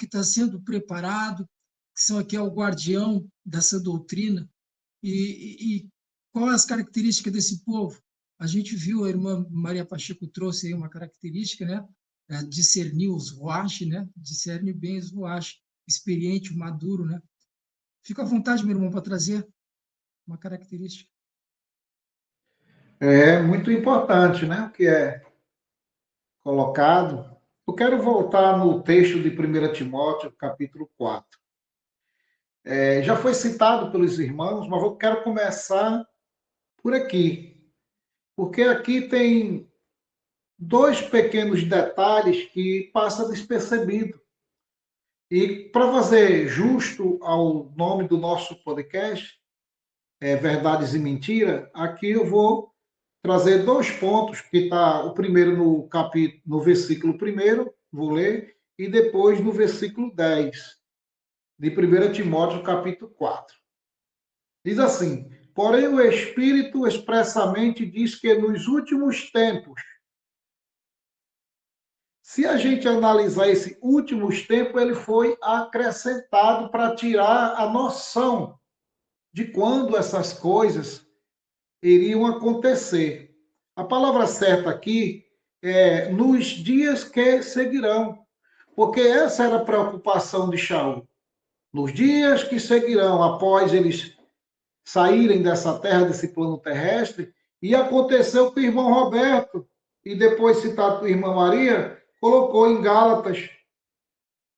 está sendo preparado, que são aqui o guardião dessa doutrina, e qual é as características desse povo? A gente viu, a irmã Maria Pacheco trouxe aí uma característica, né? Discernir os ruach, né? Discerne bem os ruach, experiente, maduro, né? Fica à vontade, meu irmão, para trazer uma característica. É muito importante, né? O que é colocado. Eu quero voltar no texto de 1 Timóteo, capítulo 4. Já foi citado pelos irmãos, mas eu quero começar por aqui, porque aqui tem dois pequenos detalhes que passam despercebido. E para fazer justo ao nome do nosso podcast, Verdades e Mentira, aqui eu vou trazer dois pontos, que está o primeiro no versículo primeiro, vou ler, e depois no versículo 10, de 1 Timóteo, capítulo 4. Diz assim: porém o Espírito expressamente diz que nos últimos tempos, se a gente analisar esses últimos tempos, ele foi acrescentado para tirar a noção de quando essas coisas iriam acontecer. A palavra certa aqui é nos dias que seguirão, porque essa era a preocupação de Shaul. Nos dias que seguirão, após eles saírem dessa terra, desse plano terrestre, e aconteceu com o irmão Roberto, e depois citado com a irmã Maria, colocou em Gálatas,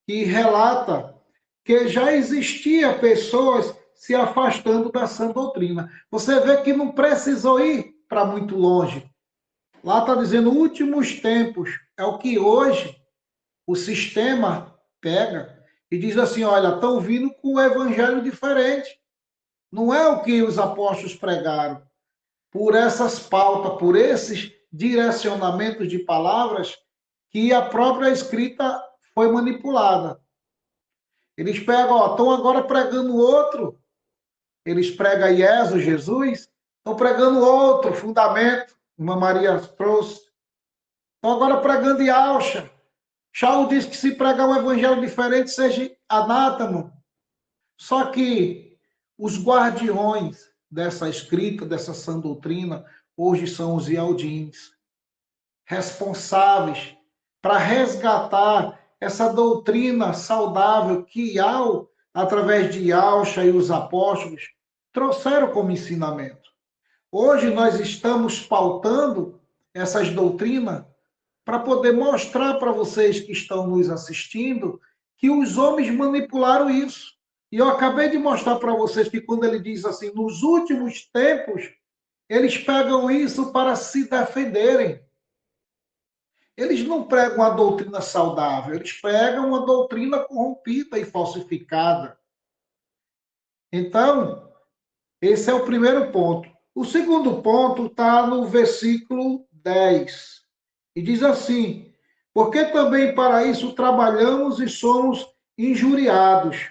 que relata que já existia pessoas se afastando da sã doutrina. Você vê que não precisou ir para muito longe. Lá está dizendo últimos tempos. É o que hoje o sistema pega e diz assim, olha, estão vindo com um evangelho diferente. Não é o que os apóstolos pregaram. Por essas pautas, por esses direcionamentos de palavras, que a própria escrita foi manipulada. Eles pegam, ó, estão agora pregando outro. Eles pregam Jesus, estão pregando outro fundamento. Uma Maria trouxe. Estão agora pregando Yalcha. Shaul diz que se pregar um evangelho diferente, seja anátema. Só que os guardiões dessa escrita, dessa sã doutrina, hoje são os ialdins, responsáveis para resgatar essa doutrina saudável que Ial, através de Yalcha e os apóstolos, trouxeram como ensinamento. Hoje nós estamos pautando essas doutrinas para poder mostrar para vocês que estão nos assistindo que os homens manipularam isso. E eu acabei de mostrar para vocês que quando ele diz assim, nos últimos tempos, eles pegam isso para se defenderem. Eles não pregam uma doutrina saudável, eles pregam uma doutrina corrompida e falsificada. Então, esse é o primeiro ponto. O segundo ponto está no versículo 10. E diz assim: porque também para isso trabalhamos e somos injuriados.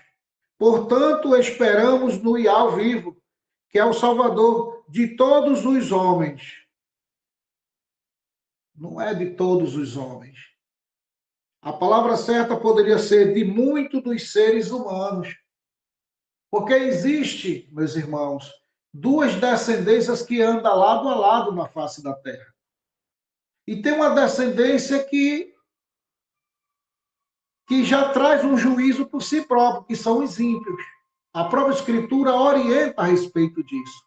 Portanto, esperamos no Ial vivo, que é o Salvador de todos os homens. Não é de todos os homens. A palavra certa poderia ser de muitos dos seres humanos. Porque existe, meus irmãos, duas descendências que andam lado a lado na face da terra. E tem uma descendência que já traz um juízo por si próprio, que são os ímpios. A própria Escritura orienta a respeito disso.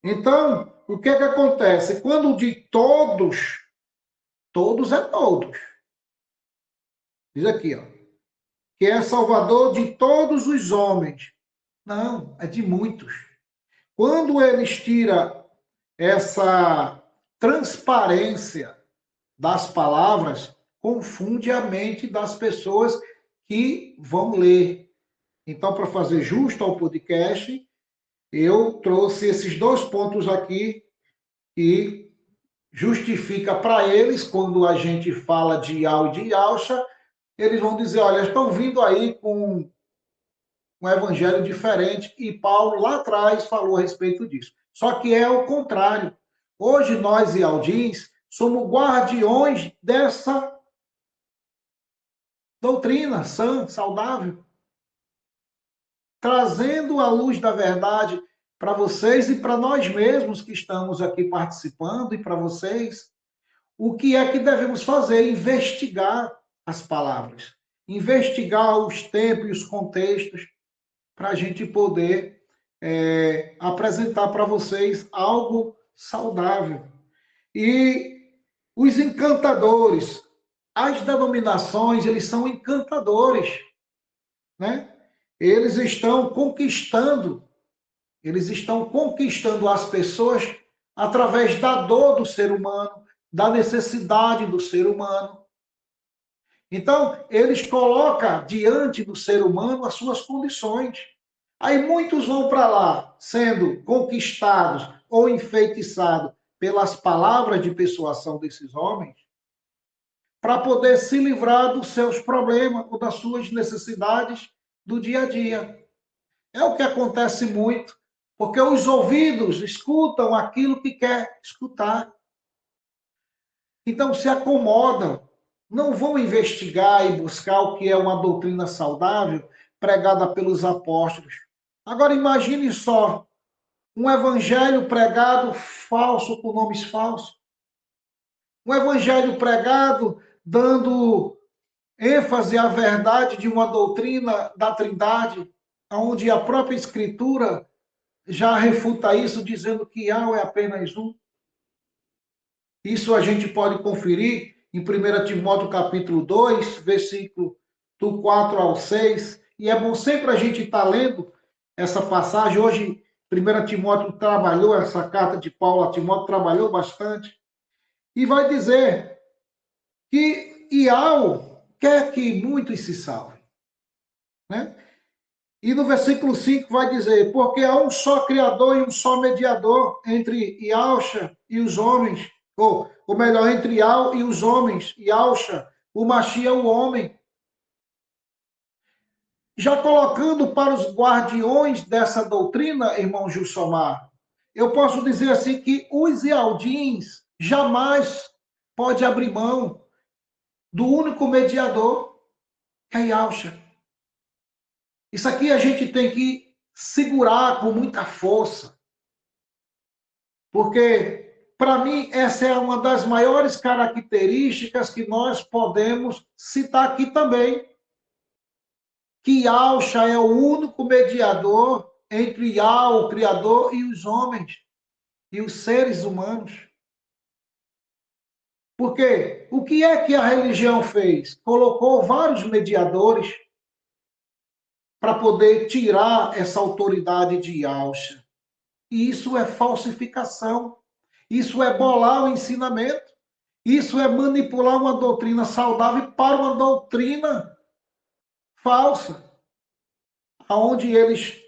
Então, o que é que acontece? Quando de todos, todos é todos. Diz aqui, ó, que é Salvador de todos os homens. Não, é de muitos. Quando eles tiram essa transparência das palavras, confunde a mente das pessoas que vão ler. Então, para fazer justo ao podcast, eu trouxe esses dois pontos aqui que justifica para eles, quando a gente fala de Ial e de Yalcha, eles vão dizer, olha, estão vindo aí com um evangelho diferente, e Paulo lá atrás falou a respeito disso. Só que é o contrário. Hoje nós, ialdins, somos guardiões dessa doutrina sã, saudável, trazendo a luz da verdade para vocês e para nós mesmos que estamos aqui participando e para vocês. O que é que devemos fazer? Investigar as palavras, investigar os tempos e os contextos, para a gente poder apresentar para vocês algo saudável. E os encantadores, as denominações, eles são encantadores, né? Eles estão conquistando as pessoas através da dor do ser humano, da necessidade do ser humano. Então, eles colocam diante do ser humano as suas condições. Aí muitos vão para lá, sendo conquistados ou enfeitiçados pelas palavras de persuasão desses homens, para poder se livrar dos seus problemas ou das suas necessidades do dia a dia. É o que acontece muito, porque os ouvidos escutam aquilo que quer escutar. Então se acomodam, não vão investigar e buscar o que é uma doutrina saudável pregada pelos apóstolos. Agora imagine só, um evangelho pregado falso, com nomes falsos. Um evangelho pregado dando ênfase à verdade de uma doutrina da Trindade, onde a própria Escritura já refuta isso, dizendo que Yahweh é apenas um. Isso a gente pode conferir em 1 Timóteo capítulo 2, versículo do 4 ao 6. E é bom sempre a gente estar lendo essa passagem. Hoje, 1 Timóteo trabalhou, essa carta de Paulo a Timóteo trabalhou bastante. E vai dizer que Yahweh quer que muitos se salvem, né? E no versículo 5 vai dizer, porque há um só Criador e um só mediador entre Yahshua e os homens, ou melhor, entre Yahweh e os homens, Yahshua, o Mashiach, o homem. Já colocando para os guardiões dessa doutrina, irmão Gilsomar, eu posso dizer assim que os Ialdins jamais pode abrir mão do único mediador, que é Yahshua. Isso aqui a gente tem que segurar com muita força, porque, para mim, essa é uma das maiores características que nós podemos citar aqui também, que Yahshua é o único mediador entre Yah, o Criador, e os homens, e os seres humanos. Porque o que é que a religião fez? Colocou vários mediadores para poder tirar essa autoridade de Yahshua. E isso é falsificação. Isso é bolar o ensinamento. Isso é manipular uma doutrina saudável para uma doutrina falsa, onde eles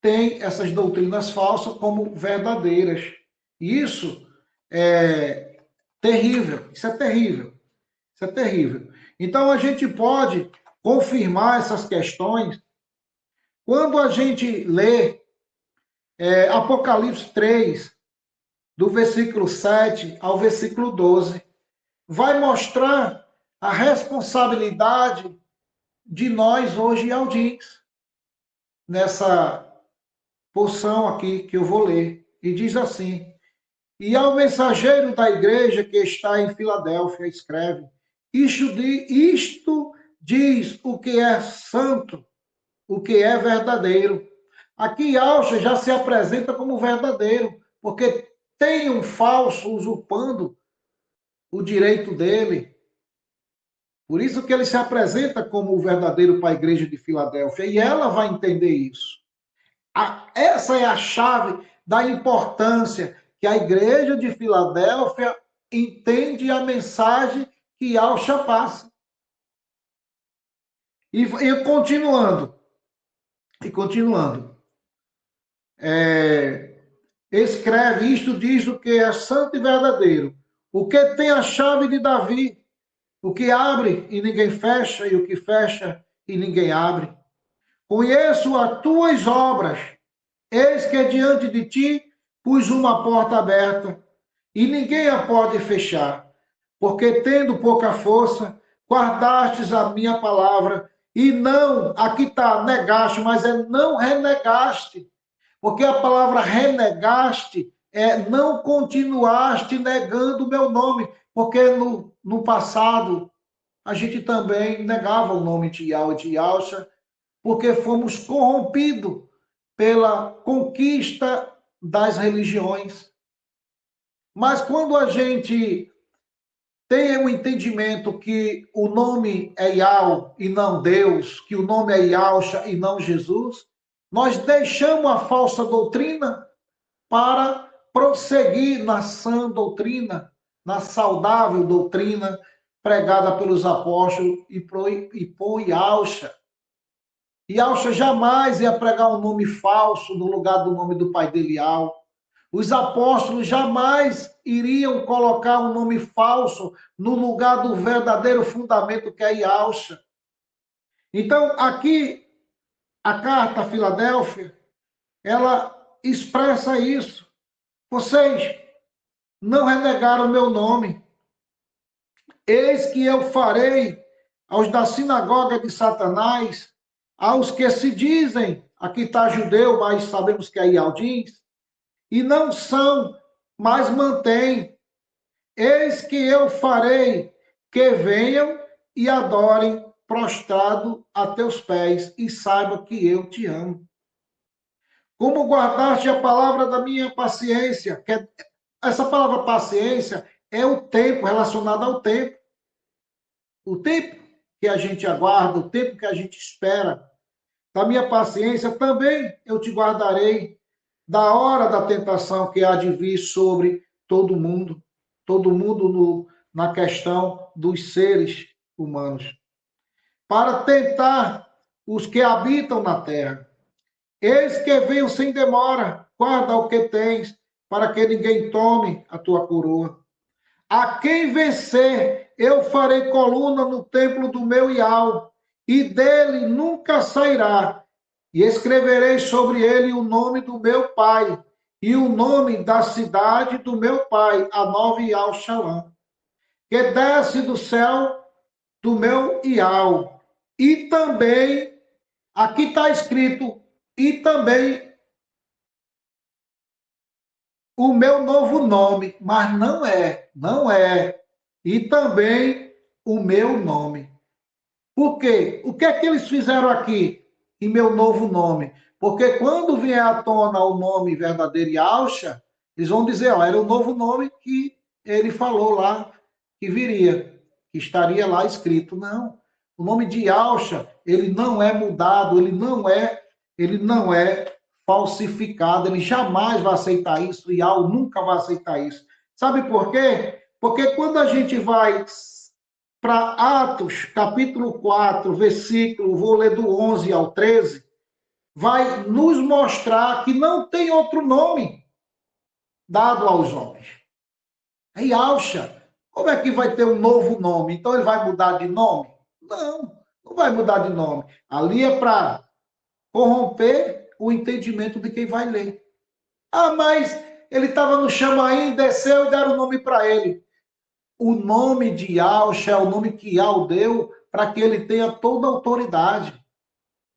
têm essas doutrinas falsas como verdadeiras. Isso é terrível. Isso é terrível. Isso é terrível. Então, a gente pode confirmar essas questões quando a gente lê Apocalipse 3, do versículo 7 ao versículo 12, vai mostrar a responsabilidade de nós hoje, Aldins, nessa porção aqui que eu vou ler. E diz assim, e ao mensageiro da igreja que está em Filadélfia, escreve, isto diz o que é santo, o que é verdadeiro. Aqui Yahshua já se apresenta como verdadeiro, porque tem um falso usurpando o direito dele. Por isso que ele se apresenta como o verdadeiro para a igreja de Filadélfia, e ela vai entender isso. Essa é a chave da importância que a igreja de Filadélfia entende a mensagem que Yahshua passa. E continuando, escreve, isto diz o que é santo e verdadeiro, o que tem a chave de Davi, o que abre e ninguém fecha, e o que fecha e ninguém abre. Conheço as tuas obras, eis que diante de ti pus uma porta aberta, e ninguém a pode fechar, porque tendo pouca força, guardastes a minha palavra, e não, aqui está, negaste, mas é não renegaste, porque a palavra renegaste é não continuaste negando o meu nome, porque no passado a gente também negava o nome de Yahweh e de Yahshua, porque fomos corrompidos pela conquista das religiões. Mas quando a gente tem o entendimento que o nome é Yahweh e não Deus, que o nome é Yahshua e não Jesus, nós deixamos a falsa doutrina para prosseguir na sã doutrina, na saudável doutrina pregada pelos apóstolos e por Yahshua. Yahshua jamais ia pregar um nome falso no lugar do nome do pai dele, Yahweh. Os apóstolos jamais iriam colocar um nome falso no lugar do verdadeiro fundamento que é Yahshua. Então, aqui, a carta a Filadélfia, ela expressa isso. Vocês não renegaram o meu nome. Eis que eu farei aos da sinagoga de Satanás, aos que se dizem, aqui está judeu, mas sabemos que é Ialdins, e não são, mas mantêm. Eis que eu farei que venham e adorem prostrado a teus pés, e saiba que eu te amo. Como guardaste a palavra da minha paciência, essa palavra paciência é o tempo, relacionado ao tempo. O tempo que a gente aguarda, o tempo que a gente espera. Da minha paciência também eu te guardarei, da hora da tentação que há de vir sobre todo mundo na questão dos seres humanos, para tentar os que habitam na terra. Eis que venho sem demora, guarda o que tens, para que ninguém tome a tua coroa. A quem vencer, eu farei coluna no templo do meu Yahweh, e dele nunca sairá. E escreverei sobre ele o nome do meu pai, e o nome da cidade do meu pai, a nova Yahushalã, que desce do céu do meu Yahweh. E também, aqui está escrito, e também o meu novo nome, mas não é. E também o meu nome. Por quê? O que é que eles fizeram aqui em meu novo nome? Porque quando vier à tona o nome verdadeiro Yahshua, eles vão dizer, ó, era o novo nome que ele falou lá que viria, que estaria lá escrito. Não. O nome de Yahshua, ele não é mudado, ele não é falsificado, ele jamais vai aceitar isso, e Yahweh nunca vai aceitar isso. Sabe por quê? Porque quando a gente vai para Atos, capítulo 4, versículo, vou ler do 11 ao 13, vai nos mostrar que não tem outro nome dado aos homens. É Yahshua. Como é que vai ter um novo nome? Então ele vai mudar de nome? Não vai mudar de nome. Ali é para corromper o entendimento de quem vai ler. Ah, mas ele estava no chamaim, desceu e deram o nome para ele. O nome de Yahshua é o nome que Yahweh deu para que ele tenha toda a autoridade.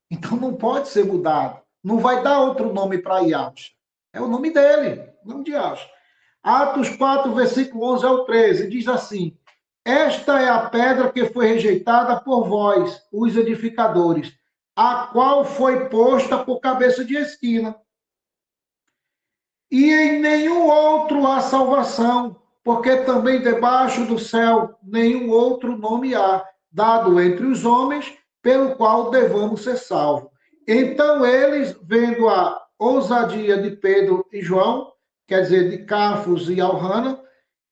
Então não pode ser mudado. Não vai dar outro nome para Yahshua. É o nome dele, o nome de Yahshua. Atos 4, versículo 11 ao 13, diz assim: esta é a pedra que foi rejeitada por vós, os edificadores, a qual foi posta por cabeça de esquina. E em nenhum outro há salvação, porque também debaixo do céu nenhum outro nome há, dado entre os homens, pelo qual devamos ser salvos. Então eles, vendo a ousadia de Pedro e João, quer dizer, de Cafos e Alrana,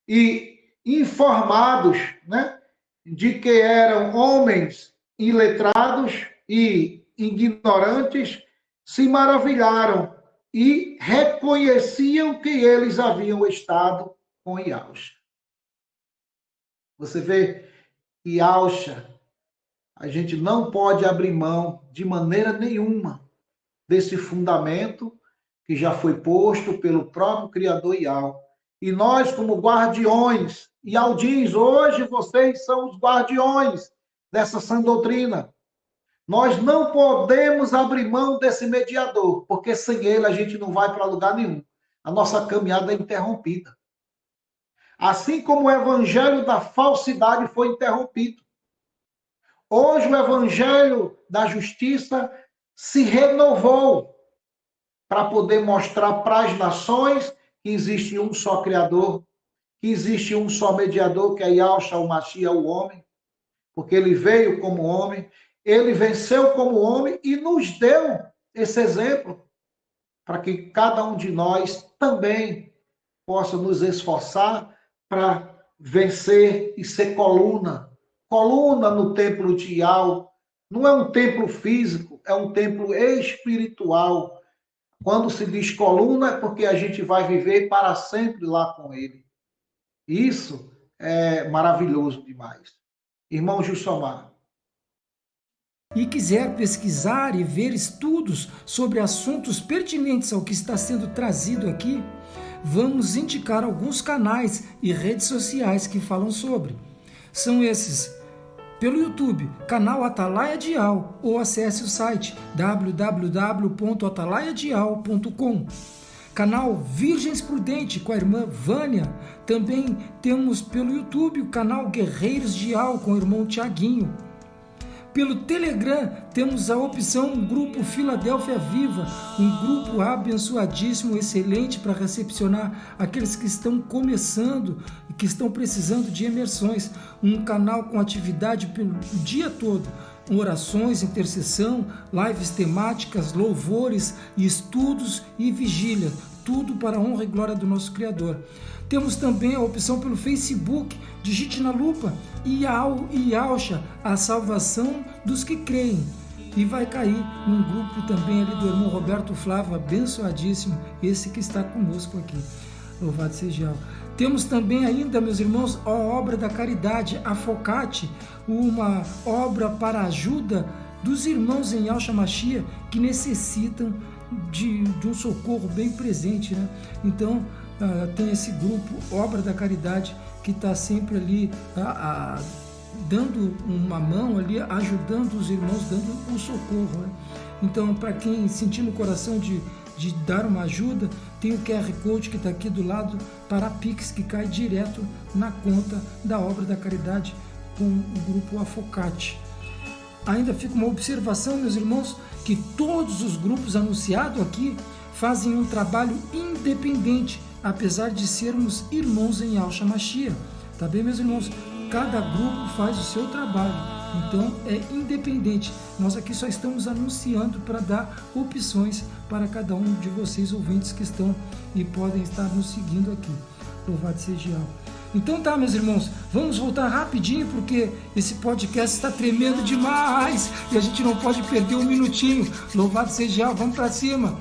e informados, né, de que eram homens iletrados e ignorantes, se maravilharam e reconheciam que eles haviam estado com Yahshua. Você vê, Yahshua, a gente não pode abrir mão de maneira nenhuma desse fundamento que já foi posto pelo próprio Criador Yahweh, E nós, como guardiões, e Aldins, hoje vocês são os guardiões dessa sã doutrina. Nós não podemos abrir mão desse mediador, porque sem ele a gente não vai para lugar nenhum. A nossa caminhada é interrompida. Assim como o evangelho da falsidade foi interrompido. Hoje o evangelho da justiça se renovou para poder mostrar para as nações que existe um só Criador, que existe um só mediador, que é Yahshua, o Mashiach, o homem, porque ele veio como homem, ele venceu como homem e nos deu esse exemplo para que cada um de nós também possa nos esforçar para vencer e ser coluna. Coluna no templo de Yahweh. Não é um templo físico, é um templo espiritual. Quando se diz coluna, é porque a gente vai viver para sempre lá com ele. Isso é maravilhoso demais. Irmão Gilsomar. E quiser pesquisar e ver estudos sobre assuntos pertinentes ao que está sendo trazido aqui, vamos indicar alguns canais e redes sociais que falam sobre. São esses: pelo YouTube, canal Atalaia Dial, ou acesse o site www.atalaiadial.com. Canal Virgens Prudente com a irmã Vânia. Também temos pelo YouTube o canal Guerreiros Dial com o irmão Tiaguinho. Pelo Telegram temos a opção Grupo Filadélfia Viva, um grupo abençoadíssimo, excelente para recepcionar aqueles que estão começando e que estão precisando de imersões. Um canal com atividade pelo dia todo, orações, intercessão, lives temáticas, louvores, estudos e vigília, tudo para a honra e glória do nosso Criador. Temos também a opção pelo Facebook, digite na lupa Yahshua, a salvação dos que creem. E vai cair num grupo também ali do irmão Roberto Flávio, abençoadíssimo, esse que está conosco aqui. Louvado seja Yahweh. Temos também ainda, meus irmãos, a obra da caridade, a Focate, uma obra para a ajuda dos irmãos em Yahshua Mashiach que necessitam de um socorro bem presente, né? Então, tem esse grupo, Obra da Caridade, que está sempre ali dando uma mão ali, ajudando os irmãos, dando um socorro, né? Então, para quem sentir no coração de dar uma ajuda, tem o QR Code que está aqui do lado para a Pix, que cai direto na conta da Obra da Caridade com o grupo Afocate. Ainda fica uma observação, meus irmãos, que todos os grupos anunciados aqui fazem um trabalho independente, apesar de sermos irmãos em Yahshua Mashiach. Tá bem, meus irmãos? Cada grupo faz o seu trabalho, então é independente. Nós aqui só estamos anunciando para dar opções para cada um de vocês, ouvintes que estão e podem estar nos seguindo aqui. Louvado seja Yahweh. Então tá, meus irmãos, vamos voltar rapidinho, porque esse podcast está tremendo demais e a gente não pode perder um minutinho. Louvado seja Yahweh, vamos para cima.